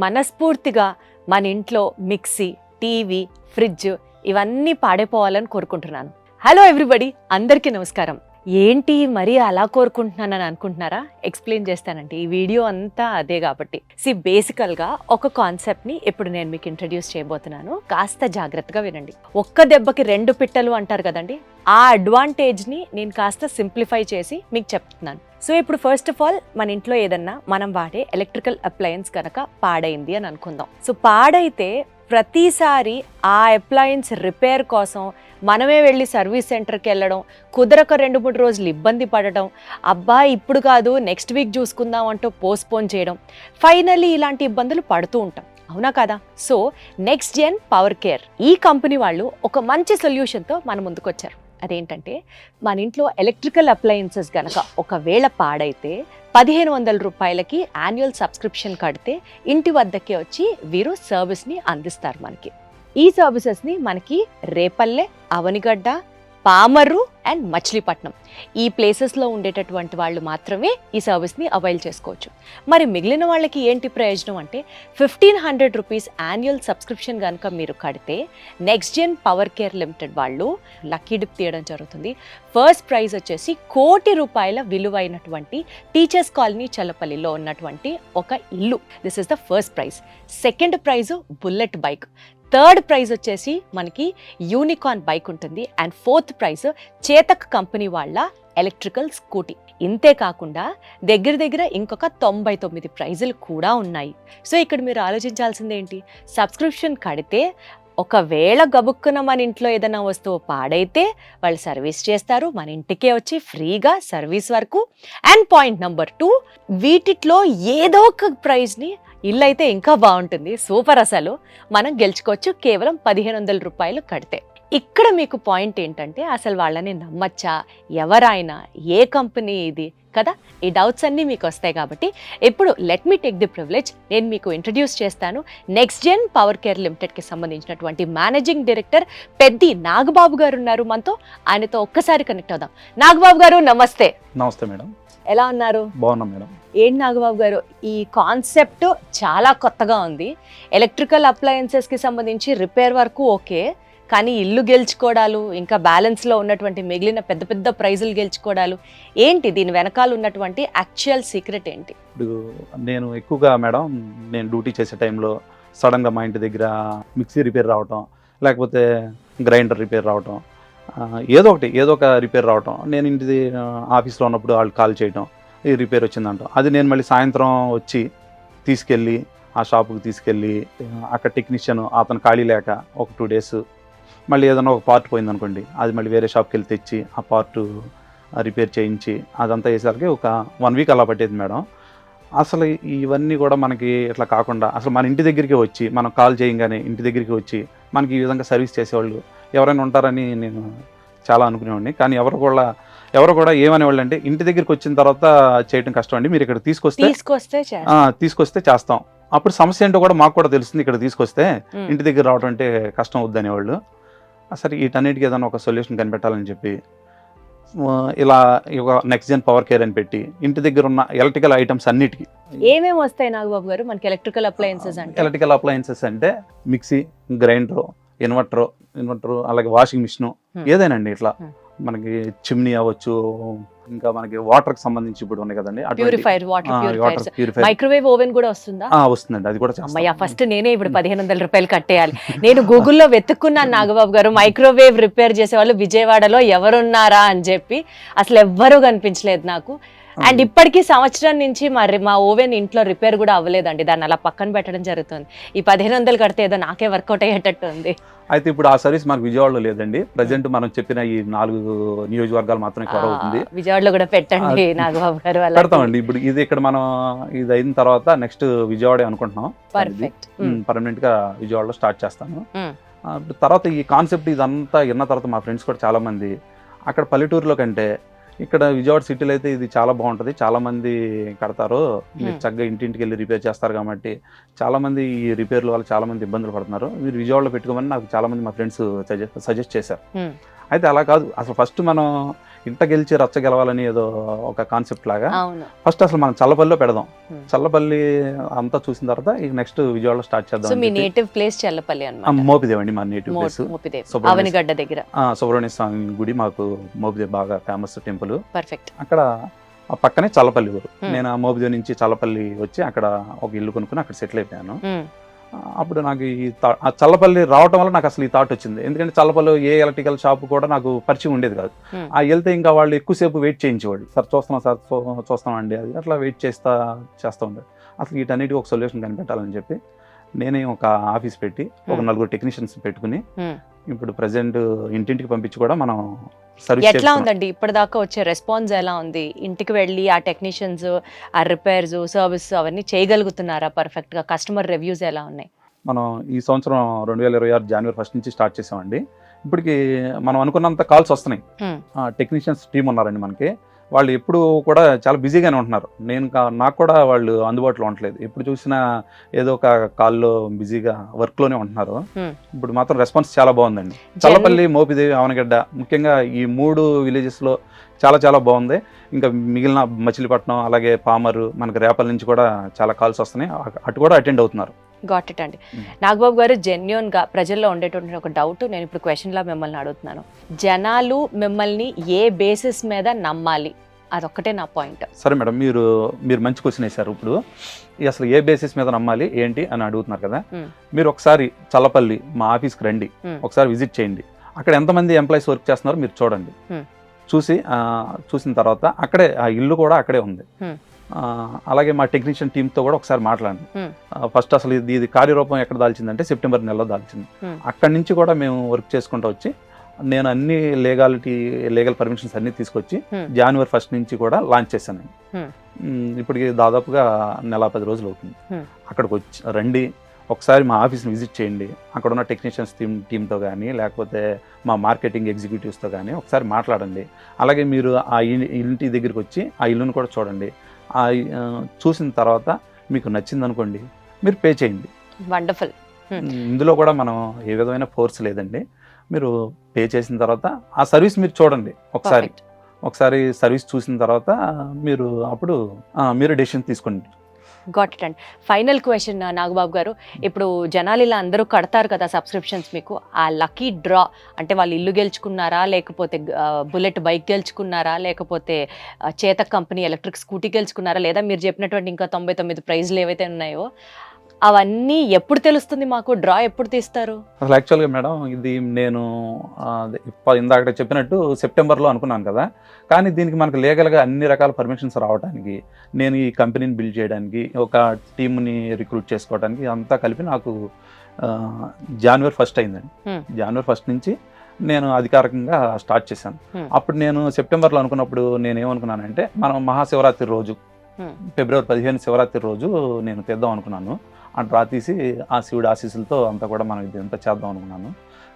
మనస్ఫూర్తిగా మన ఇంట్లో మిక్సీ, టీవీ, ఫ్రిడ్జ్ ఇవన్నీ పాడైపోవాలని కోరుకుంటున్నాను. హలో ఎవ్రీబడి, అందరికీ నమస్కారం. ఏంటి మరి అలా కోరుకుంటున్నానని అనుకుంటున్నారా? ఎక్స్ప్లెయిన్ చేస్తానండి. ఈ వీడియో అంతా అదే కాబట్టి. బేసికల్గా ఒక కాన్సెప్ట్ని ఇప్పుడు నేను మీకు ఇంట్రడ్యూస్ చేయబోతున్నాను. కాస్త జాగ్రత్తగా వినండి. ఒక్క దెబ్బకి రెండు పిట్టలు అంటారు కదండి, ఆ అడ్వాంటేజ్ని నేను కాస్త సింప్లిఫై చేసి మీకు చెప్తున్నాను. సో ఇప్పుడు ఫస్ట్ ఆఫ్ ఆల్, మన ఇంట్లో ఏదన్నా మనం వాడే ఎలక్ట్రికల్ అప్లయన్స్ కనుక పాడైంది అని అనుకుందాం. సో పాడైతే ప్రతిసారి ఆ అప్లయన్స్ రిపేర్ కోసం మనమే వెళ్ళి సర్వీస్ సెంటర్కి వెళ్ళడం, కుదరక 2-3 రోజులు ఇబ్బంది పడటం, అబ్బా ఇప్పుడు కాదు నెక్స్ట్ వీక్ చూసుకుందాం అంటూ పోస్ట్పోన్ చేయడం, ఫైనల్లీ ఇలాంటి ఇబ్బందులు పడుతూ ఉంటాం, అవునా కదా? So Next Gen Power Care ఈ కంపెనీ వాళ్ళు ఒక మంచి సొల్యూషన్తో మన ముందుకు వచ్చారు. అదేంటంటే, మన ఇంట్లో ఎలక్ట్రికల్ అప్లయన్సెస్ కనుక ఒకవేళ పాడైతే 1500 రూపాయలకి యాన్యువల్ సబ్స్క్రిప్షన్ కడితే ఇంటి వద్దకే వచ్చి వీరు సర్వీస్ని అందిస్తారు మనకి. ఈ సర్వీసెస్ని మనకి రేపల్లె, అవనిగడ్డ, పామర్రు అండ్ మచిలీపట్నం ఈ ప్లేసెస్లో ఉండేటటువంటి వాళ్ళు మాత్రమే ఈ సర్వీస్ని అవైల్ చేసుకోవచ్చు. మరి మిగిలిన వాళ్ళకి ఏంటి ప్రయోజనం అంటే, 1500 రూపీస్ యాన్యువల్ సబ్స్క్రిప్షన్ కనుక మీరు కడితే Next Gen Power Care Limited వాళ్ళు లక్కీ డిప్ తీయడం జరుగుతుంది. ఫస్ట్ ప్రైజ్ వచ్చేసి 1 కోటి రూపాయల విలువైనటువంటి టీచర్స్ కాలనీ చల్లపల్లిలో ఉన్నటువంటి ఒక ఇల్లు. This is the first prize. Second prize bullet bike. Third prize వచ్చేసి మనకి యూనికార్న్ బైక్ ఉంటుంది. And fourth prize Chetak company వాళ్ళ ఎలక్ట్రికల్ స్కూటీ. ఇంతే కాకుండా దగ్గర ఇంకొక 99 ప్రైజులు కూడా ఉన్నాయి. సో ఇక్కడ మీరు ఆలోచించాల్సింది ఏంటి, సబ్స్క్రిప్షన్ కడితే ఒకవేళ గబుక్కున మన ఇంట్లో ఏదైనా వస్తువు పాడైతే వాళ్ళు సర్వీస్ చేస్తారు, మన ఇంటికే వచ్చి ఫ్రీగా సర్వీస్ వరకు. అండ్ పాయింట్ నెంబర్ 2, వీటిలో ఏదో ఒక ప్రైజ్ని, ఇల్లు అయితే ఇంకా బాగుంటుంది, సూపర్, అసలు మనం గెలుచుకోవచ్చు కేవలం 1500 రూపాయలు కడితే. ఇక్కడ మీకు పాయింట్ ఏంటంటే, అసలు వాళ్ళని నమ్మచ్చా, ఎవరైనా, ఏ కంపెనీ ఇది కదా, ఈ డౌట్స్ అన్నీ మీకు వస్తాయి. కాబట్టి ఇప్పుడు let me take the privilege, నేను మీకు ఇంట్రడ్యూస్ చేస్తాను నెక్స్ట్ జెన్ పవర్ కేర్ లిమిటెడ్కి సంబంధించినటువంటి మేనేజింగ్ డైరెక్టర్ పెద్ది నాగబాబు గారు ఉన్నారు మనతో. ఆయనతో ఒక్కసారి కనెక్ట్ అవుదాం. నాగబాబు గారు నమస్తే. నమస్తే మేడం, ఎలా ఉన్నారు? బాగున్నాం మేడం. ఏంటి నాగబాబు గారు, ఈ కాన్సెప్ట్ చాలా కొత్తగా ఉంది. ఎలక్ట్రికల్ అప్లయన్సెస్కి సంబంధించి రిపేర్ వరకు ఓకే, కానీ ఇల్లు గెలుచుకోవడాలు, ఇంకా బ్యాలెన్స్లో ఉన్నటువంటి మిగిలిన పెద్ద పెద్ద ప్రైజులు గెలుచుకోవడాలు ఏంటి, దీని వెనకాల ఉన్నటువంటి యాక్చువల్ సీక్రెట్ ఏంటి? ఇప్పుడు నేను ఎక్కువగా మేడం, నేను డ్యూటీ చేసే టైంలో సడన్గా మా ఇంటి దగ్గర మిక్సీ రిపేర్ రావటం, లేకపోతే గ్రైండర్ రిపేర్ రావటం, ఏదో ఒక రిపేర్ రావటం, నేను ఇంటి ఆఫీస్లో ఉన్నప్పుడు వాళ్ళు కాల్ చేయటం, ఈ రిపేర్ వచ్చిందంటాం. అది నేను మళ్ళీ సాయంత్రం వచ్చి తీసుకెళ్ళి ఆ షాపుకి తీసుకెళ్ళి అక్కడ టెక్నీషియన్ అతను ఖాళీ లేక ఒక 2 డేస్ మళ్ళీ ఏదైనా ఒక పార్ట్ పోయిందనుకోండి, అది మళ్ళీ వేరే షాప్కి వెళ్ళి తెచ్చి ఆ పార్ట్ రిపేర్ చేయించి అదంతా వేసేసరికి ఒక 1 వీక్ అలా పట్టేది మేడం. అసలు ఇవన్నీ కూడా మనకి ఇట్లా కాకుండా అసలు మన ఇంటి దగ్గరికి వచ్చి, మనం కాల్ చేయగానే ఇంటి దగ్గరికి వచ్చి మనకి ఈ విధంగా సర్వీస్ చేసేవాళ్ళు ఎవరైనా ఉంటారని నేను చాలా అనుకునేవాడిని. కానీ ఎవరు కూడా ఏమనేవాళ్ళు అంటే, ఇంటి దగ్గరికి వచ్చిన తర్వాత చేయడం కష్టం అండి, మీరు ఇక్కడ తీసుకొస్తే చేస్తాం. అప్పుడు సమస్య ఏంటో కూడా మాకు కూడా తెలుస్తుంది, ఇక్కడ తీసుకొస్తే ఇంటి దగ్గర రావడం అంటే కష్టం అవుద్దనేవాళ్ళు. అసలు వీటన్నిటికీ ఏదైనా ఒక సొల్యూషన్ కనిపెట్టాలని చెప్పి ఇలా ఒక నెక్స్ట్ జెన్ పవర్ కేర్ అని పెట్టి ఇంటి దగ్గర ఉన్న ఎలక్ట్రికల్ ఐటమ్స్ అన్నిటికీ. ఏమేమి వస్తాయి నాగబాబు గారు మనకి ఎలక్ట్రికల్ అప్లయన్సెస్ అంటే మిక్సీ, గ్రైండర్, ఇన్వర్టర్, అలాగే వాషింగ్ మిషన్, ఏదైనా అండి. ఇట్లా మనకి చిమ్నీ అవ్వచ్చు, ఇంకా మనకి వాటర్ కి సంబంధించి ఇప్పుడు ఉన్నాయి కదండి, మైక్రోవేవ్ ఓవెన్ కూడా వస్తుందా? వస్తుందండి, అది కూడా. ఫస్ట్ నేనే ఇప్పుడు 1500 రూపాయలు కట్టేయాలి. నేను గూగుల్లో వెతుక్కున్నాను నాగబాబు గారు, మైక్రోవేవ్ రిపేర్ చేసే వాళ్ళు విజయవాడలో ఎవరున్నారా అని చెప్పి. అసలు ఎవ్వరూ కనిపించలేదు నాకు. అండ్ ఇప్పటికీ సంవత్సరం నుంచి మరి మా ఓవెన్ ఇంట్లో రిపేర్ కూడా అవ్వలేదండి, దాన్ని అలా పక్కన పెట్టడం జరుగుతుంది. ఈ 1500 కడితే ఏదో నాకే వర్కౌట్ అయ్యేటట్టు ఉంది. అయితే ఇప్పుడు ఆ సర్వీస్ మనకు విజయవాడలో లేదండి. ప్రజెంట్ మనం చెప్పిన ఈ 4 నియోజకవర్గాలు మాత్రం కవర్ అవుతుంది. విజయవాడలో కూడా పెట్టండి నాగబాబు గారు. పెడతామండి. ఇప్పుడు ఇది ఇక్కడ మనం ఇది అయిన తర్వాత నెక్స్ట్ విజయవాడే అనుకుంటున్నాం. పర్మనెంట్ గా విజయవాడలో స్టార్ట్ చేస్తాను. తర్వాత ఈ కాన్సెప్ట్ ఇదంతా విన్న తర్వాత మా ఫ్రెండ్స్ కూడా చాలా మంది అక్కడ పల్లెటూరులో కంటే ఇక్కడ విజయవాడ సిటీలో అయితే ఇది చాలా బాగుంటుంది, చాలా మంది కడతారు, మీరు చక్కగా ఇంటింటికి వెళ్ళి రిపేర్ చేస్తారు కాబట్టి చాలా మంది ఈ రిపేర్ల వల్ల చాలా మంది ఇబ్బందులు పడుతున్నారు, మీరు విజయవాడలో పెట్టుకోమని నాకు చాలా మంది మా ఫ్రెండ్స్ సజెస్ట్ చేశారు. అయితే అలా కాదు, అసలు ఫస్ట్ మనం ఇంట గెలిచి రచ్చ గెలవాలని ఏదో ఒక కాన్సెప్ట్ లాగా అవును. ఫస్ట్ అసలు మనం చల్లపల్లిలో పెడదాం. Hmm. చల్లపల్లి అంతా చూసిన తర్వాత ఇక నెక్స్ట్ విజయవాడలో స్టార్ట్ సో చేద్దాం. మీ నేటివ్ ప్లేస్ చల్లపల్లి అన్నమాట. మోపిదేవ్ అండి మా నేటివ్ ప్లేస్. మోపిదేవ్ సుబ్రహ్మణ్య అవనిగడ్డ దగ్గర. సుబ్రహ్మణ్య స్వామి గుడి మాకు మోపిదేవ్ బాగా ఫేమస్ టెంపుల్. పర్ఫెక్ట్. అక్కడ ఆ పక్కనే చల్లపల్లి ఊరు. Hmm. నేను ఆ మోపిదేవ్ నుంచి చల్లపల్లి వచ్చి అక్కడ ఒక ఇల్లు కొనుక్కుని అక్కడ సెటిల్ అయిపోయాను. అప్పుడు నాకు ఆ చల్లపల్లి రావటం వల్ల నాకు అసలు ఈ థాట్ వచ్చింది. ఎందుకంటే చల్లపల్లి ఏ ఎలక్ట్రికల్ షాప్ కూడా నాకు పరిచయం ఉండేది కాదు. ఆ వెళ్తే ఇంకా వాళ్ళు ఎక్కువసేపు వెయిట్ చేయించేవాళ్ళు. సార్ చూస్తామండి అది అట్లా వెయిట్ చేస్తూ ఉండేది. అసలు వీటన్నిటికీ ఒక సొల్యూషన్ కనిపెట్టాలని చెప్పి నేనే ఒక ఆఫీస్ పెట్టి ఒక 4 టెక్నీషియన్స్ పెట్టుకుని ఇప్పుడు ప్రెసెంట్ ఇంటింటికి పంపించి కూడా మనం సర్వీస్ ఎట్లా ఉందండి ఇప్పటిదాకా వచ్చే రెస్పాన్స్ ఎలా ఉంది? ఇంటికి వెళ్ళి ఆ టెక్నీషియన్స్ ఆ రిపేర్స్ సర్వీస్ అవన్నీ చేయగలుగుతున్నారా పర్ఫెక్ట్ గా? కస్టమర్ రివ్యూస్ ఎలా ఉన్నాయి? మనం ఈ సంవత్సరం 2026 జనవరి 1 నుంచి స్టార్ట్ చేసామండి. ఇప్పటికి మనం అనుకున్నంత కాల్స్ వస్తున్నాయి. టెక్నీషియన్స్ టీం ఉన్నారండి మనకి. వాళ్ళు ఎప్పుడు కూడా చాలా బిజీగానే ఉంటున్నారు. నాకు కూడా వాళ్ళు అందుబాటులో ఉండట్లేదు. ఎప్పుడు చూసినా ఏదో ఒక కాల్లో బిజీగా వర్క్లోనే ఉంటున్నారు. ఇప్పుడు మాత్రం రెస్పాన్స్ చాలా బాగుందండి. చల్లపల్లి, మోపిదేవి, అవనగడ్డ ముఖ్యంగా ఈ 3 విలేజెస్లో చాలా చాలా బాగుంది. ఇంకా మిగిలిన మచిలీపట్నం అలాగే పామరు మనకి రేపల నుంచి కూడా చాలా కాల్స్ వస్తున్నాయి. అటు కూడా అటెండ్ అవుతున్నారు. గాట్ ఇట్ అండి. నాగబాబు గారు, జెన్యూన్ గా ప్రజల్లో ఉండేటువంటి ఒక డౌట్ నేను ఇప్పుడు క్వశ్చన్ లా మిమ్మల్ని అడుగుతున్నాను. జనాలు మిమ్మల్ని ఏ బేసిస్ మీద నమ్మాలి? అదొక్కటే నా పాయింట్. సరే మేడం, మీరు మంచి క్వశ్చన్ వేశారు. ఇప్పుడు అసలు ఏ బేసిస్ మీద నమ్మాలి ఏంటి అని అడుగుతున్నారు కదా. మీరు ఒకసారి చల్లపల్లి మా ఆఫీస్కి రండి, ఒకసారి విజిట్ చేయండి. అక్కడ ఎంతమంది ఎంప్లాయీస్ వర్క్ చేస్తున్నారో మీరు చూడండి. చూసిన తర్వాత అక్కడే ఆ ఇల్లు కూడా అక్కడే ఉంది. అలాగే మా టెక్నీషియన్ టీంతో కూడా ఒకసారి మాట్లాడండి. ఫస్ట్ అసలు ఇది కార్యరూపం ఎక్కడ దాల్చిందంటే సెప్టెంబర్ నెలలో దాల్చింది. అక్కడి నుంచి కూడా మేము వర్క్ చేసుకుంటూ వచ్చి నేను అన్ని లీగల్ పర్మిషన్స్ అన్ని తీసుకొచ్చి జనవరి 1 నుంచి కూడా లాంచ్ చేశాను. ఇప్పటికి దాదాపుగా 10 రోజులు అవుతుంది. అక్కడికి వచ్చి రండి, ఒకసారి మా ఆఫీస్ని విజిట్ చేయండి. అక్కడ ఉన్న టెక్నీషియన్స్ టీంతో కానీ లేకపోతే మా మార్కెటింగ్ ఎగ్జిక్యూటివ్స్తో కానీ ఒకసారి మాట్లాడండి. అలాగే మీరు ఆ ఇంటి దగ్గరికి వచ్చి ఆ ఇల్లును కూడా చూడండి. చూసిన తర్వాత మీకు నచ్చింది అనుకోండి, మీరు పే చేయండి. వండర్ఫుల్. ఇందులో కూడా మనం ఏ విధమైన ఫోర్స్ లేదండి. మీరు పే చేసిన తర్వాత ఆ సర్వీస్ మీరు చూడండి. ఒకసారి సర్వీస్ చూసిన తర్వాత మీరు డెసిషన్ తీసుకోండి. Got it and final question Nagababu గారు, ఇప్పుడు జనాలు ఇలా అందరూ కడతారు కదా సబ్స్క్రిప్షన్స్, మీకు ఆ లక్కీ డ్రా అంటే వాళ్ళు ఇల్లు గెలుచుకున్నారా, లేకపోతే బుల్లెట్ బైక్ గెలుచుకున్నారా, లేకపోతే చేతక్ కంపెనీ ఎలక్ట్రిక్ స్కూటీ గెలుచుకున్నారా, లేదా మీరు చెప్పినటువంటి ఇంకా 99 ప్రైజ్లు ఏవైతే ఉన్నాయో అవన్నీ ఎప్పుడు తెలుస్తుంది మాకు? డ్రా ఎప్పుడు తీస్తారు? అసలు యాక్చువల్గా మేడం ఇది నేను ఇందాక చెప్పినట్టు సెప్టెంబర్లో అనుకున్నాను కదా. కానీ దీనికి మనకు లీగల్గా అన్ని రకాల పర్మిషన్స్ రావడానికి, నేను ఈ కంపెనీని బిల్డ్ చేయడానికి, ఒక టీమ్ని రిక్రూట్ చేసుకోవడానికి అంతా కలిపి నాకు జనవరి 1 అయిందండి. జనవరి 1 నుంచి నేను అధికారికంగా స్టార్ట్ చేశాను. అప్పుడు నేను సెప్టెంబర్లో అనుకున్నప్పుడు నేను ఏమనుకున్నానంటే, మనం మహాశివరాత్రి రోజు ఫిబ్రవరి 15 శివరాత్రి రోజు నేను తెద్దాం అనుకున్నాను. ఆ డ్రా తీసి ఆ శివుడి ఆశీస్సులతో అంతా కూడా మనం ఇదంతా చేద్దాం అనుకున్నాను.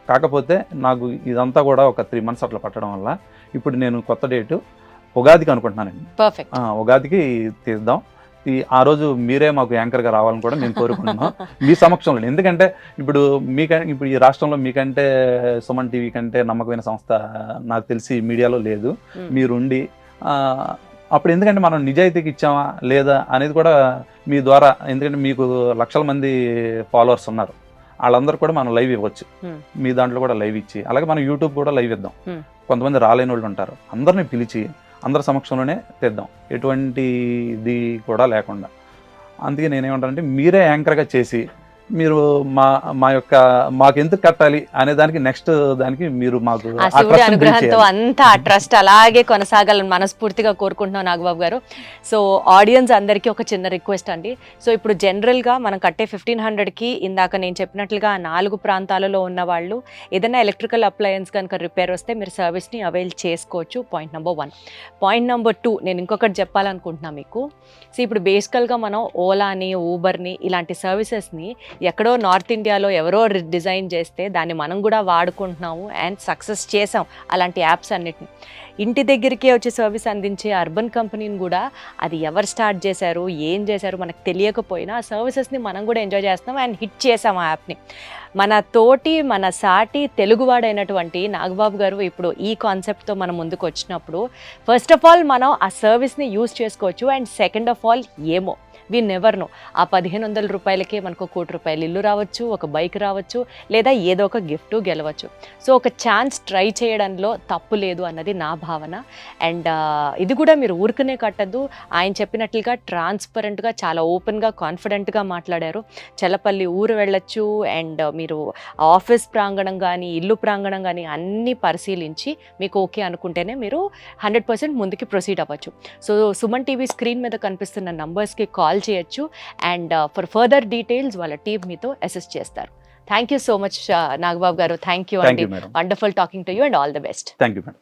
కాకపోతే నాకు ఇదంతా కూడా ఒక 3 months అట్లా పట్టడం వల్ల ఇప్పుడు నేను కొత్త డేటు ఉగాదికి అనుకుంటున్నానండి. పర్ఫెక్ట్. ఉగాదికి తీద్దాం. ఆ రోజు మీరే మాకు యాంకర్గా రావాలని కూడా నేను కోరుకుంటున్నాను మీ సమక్షంలో. ఎందుకంటే ఇప్పుడు ఈ రాష్ట్రంలో మీకంటే సుమన్ టీవీ కంటే నమ్మకమైన సంస్థ నాకు తెలిసి మీడియాలో లేదు. మీరుండి అప్పుడు ఎందుకంటే మనం నిజాయితీకి ఇచ్చామా లేదా అనేది కూడా మీ ద్వారా, ఎందుకంటే మీకు లక్షల మంది ఫాలోవర్స్ ఉన్నారు, వాళ్ళందరూ కూడా మనం లైవ్ ఇవ్వచ్చు. మీ దాంట్లో కూడా లైవ్ ఇచ్చి, అలాగే మనం యూట్యూబ్ కూడా లైవ్ ఇద్దాం. కొంతమంది రాలేని వాళ్ళు ఉంటారు, అందరినీ పిలిచి అందరి సమక్షంలోనే తెద్దాం, ఎటువంటి ఇది కూడా లేకుండా. అందుకే నేనేమంటానంటే మీరే యాంకర్గా చేసి మీరు మాకు ఎందుకు కట్టాలి అనే దానికి నెక్స్ట్ దానికి మీరు మాకు అనుగ్రహంతో అంతా ఆ ట్రస్ట్ అలాగే కొనసాగాలని మనస్ఫూర్తిగా కోరుకుంటున్నాం నాగబాబు గారు. సో ఆడియన్స్ అందరికీ ఒక చిన్న రిక్వెస్ట్ అండి. సో ఇప్పుడు జనరల్గా మనం కట్టే 1500కి ఇందాక నేను చెప్పినట్లుగా 4 ప్రాంతాలలో ఉన్న వాళ్ళు ఏదైనా ఎలక్ట్రికల్ అప్లయన్స్ కనుక రిపేర్ వస్తే మీరు సర్వీస్ని అవైల్ చేసుకోవచ్చు. Point number 1. పాయింట్ నెంబర్ 2 నేను ఇంకొకటి చెప్పాలనుకుంటున్నాను మీకు. సో ఇప్పుడు బేసికల్గా మనం ఓలాని, ఊబర్ని ఇలాంటి సర్వీసెస్ని ఎక్కడో నార్త్ ఇండియాలో ఎవరో డిజైన్ చేస్తే దాన్ని మనం కూడా వాడుకుంటున్నాము అండ్ సక్సెస్ చేసాం అలాంటి యాప్స్ అన్నిటిని. ఇంటి దగ్గరికే వచ్చి సర్వీస్ అందించే అర్బన్ కంపెనీని కూడా అది ఎవరు స్టార్ట్ చేశారు, ఏం చేశారు మనకు తెలియకపోయినా ఆ సర్వీసెస్ని మనం కూడా ఎంజాయ్ చేస్తున్నాం అండ్ హిట్ చేసాం ఆ యాప్ని. మన సాటి తెలుగువాడైనటువంటి నాగబాబు గారు ఇప్పుడు ఈ కాన్సెప్ట్తో మనం ముందుకు వచ్చినప్పుడు ఫస్ట్ ఆఫ్ ఆల్ మనం ఆ సర్వీస్ని యూజ్ చేసుకోవచ్చు. అండ్ సెకండ్ ఆఫ్ ఆల్ ఏమో వి నెవర్ నో, ఆ 1500 రూపాయలకే మనకు 1 కోటి రూపాయలు ఇల్లు రావచ్చు, ఒక బైక్ రావచ్చు, లేదా ఏదో ఒక గిఫ్ట్ గెలవచ్చు. సో ఒక ఛాన్స్ ట్రై చేయడంలో తప్పు లేదు అన్నది నా భావన. అండ్ ఇది కూడా మీరు ఊరికనే కట్టద్దు. ఆయన చెప్పినట్లుగా ట్రాన్స్పరెంట్గా చాలా ఓపెన్గా కాన్ఫిడెంట్గా మాట్లాడారు. చల్లపల్లి ఊరు వెళ్ళొచ్చు అండ్ మీరు ఆఫీస్ ప్రాంగణం కానీ ఇల్లు ప్రాంగణం కానీ అన్నీ పరిశీలించి మీకు ఓకే అనుకుంటేనే మీరు 100% ముందుకి ప్రొసీడ్ అవ్వచ్చు. సో సుమన్ టీవీ స్క్రీన్ మీద కనిపిస్తున్న నంబర్స్కి కాల్ చేయొచ్చు అండ్ ఫర్ ఫర్దర్ డీటెయిల్స్ వాళ్ళ టీమ్ మీతో అసిస్ట్ చేస్తారు. Thank you so much Nagababu గారు. థ్యాంక్ యూ అండి. Madam. Wonderful talking to you and all the best. Thank you madam.